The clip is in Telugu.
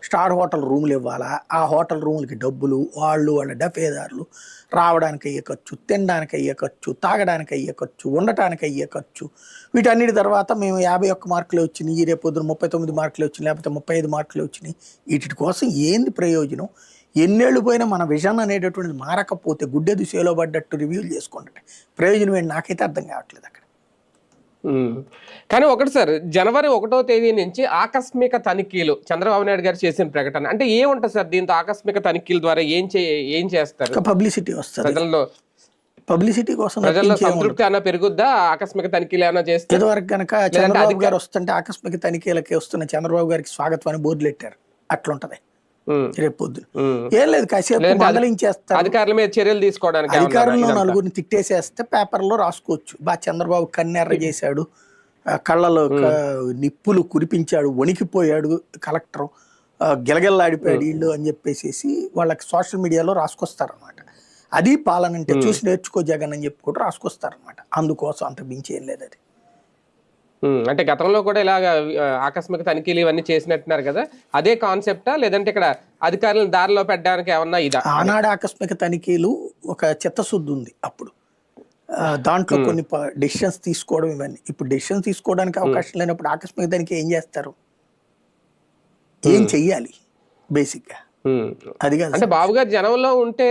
స్టార్ హోటల్ రూములు ఇవ్వాలా, ఆ హోటల్ రూములకి డబ్బులు, వాళ్ళ డఫేదారులు రావడానికి అయ్యే ఖర్చు, తినడానికి అయ్యే ఖర్చు, తాగడానికి అయ్యే ఖర్చు, ఉండటానికి అయ్యే ఖర్చు, వీటన్నిటి తర్వాత మేము 51 మార్కులే వచ్చినాయి, రేపు పొద్దున 39 మార్కులే వచ్చినాయి, లేకపోతే 35 మార్కులే వచ్చినాయి, వీటి కోసం ఏంది ప్రయోజనం? ఎన్నేళ్ళు పోయినా మన విజన్ అనేటటువంటిది మారకపోతే గుడ్డెది సేలో పడ్డట్టు రివ్యూలు చేసుకుంటే ప్రయోజనం ఏంటి? నాకైతే అర్థం కావట్లేదు అక్కడ. కానీ ఒకటి సార్, జనవరి 1వ తేదీ నుంచి ఆకస్మిక తనిఖీలు చంద్రబాబు నాయుడు గారు చేసిన ప్రకటన అంటే ఏముంటుంది సార్? దీంతో ఆకస్మిక తనిఖీల ద్వారా ఏం చేస్తారు? పబ్లిసిటీ వస్తుంది, ప్రజల్లో పబ్లిసిటీ కోసం ప్రజల్లో సంతృప్తి అన్న పెరుగుద్దా ఆకస్మిక తనిఖీలు ఏమైనా చేస్తే? ఇదివరకు కనుక చంద్రబాబు గారు వస్తుంటే ఆకస్మిక తనిఖీలకి వస్తున్న చంద్రబాబు గారికి స్వాగతం అని బోర్డులు పెట్టారు, అట్లుంటది రేపు పొద్దున. ఏం లేదు, కాసేపు మందలించేస్తారు, అధికారుల మీద చర్యలు తీసుకోవడానికి అధికారంలో నలుగురిని తిట్టేసేస్తే పేపర్లో రాసుకోవచ్చు, చంద్రబాబు కన్నెర్ర చేశాడు, కళ్ళలో నిప్పులు కురిపించాడు, వణికిపోయాడు కలెక్టర్, గిలగిల్లాడిపోయాడు ఇల్లు అని చెప్పేసి వాళ్ళకి సోషల్ మీడియాలో రాసుకొస్తారనమాట. అది పాలన అంటే, చూసి నేర్చుకో జగన్ అని చెప్పి కూడా రాసుకొస్తారనమాట. అందుకోసం అంత మించి ఏం లేదు అది. అంటే గతంలో కూడా ఇలాగ ఆకస్మిక తనిఖీలు ఇవన్నీ చేసినట్టున్నారు కదా, అదే కాన్సెప్టా లేదంటే ఇక్కడ అధికారులను దారిలో పెట్టడానికి ఏమన్నా ఇదా? ఆనాడు ఆకస్మిక తనిఖీలు ఒక చిత్తశుద్ధి ఉంది అప్పుడు, దాంట్లో కొన్ని డెసిషన్స్ తీసుకోవడం ఇవన్నీ. ఇప్పుడు డెసిషన్స్ తీసుకోవడానికి అవకాశం లేనప్పుడు ఆకస్మిక తనిఖీ ఏం చేస్తారు? ఏం చెయ్యాలి బేసిక్ గా? అది కాదు అంటే బాబు గారు జనంలో ఉంటే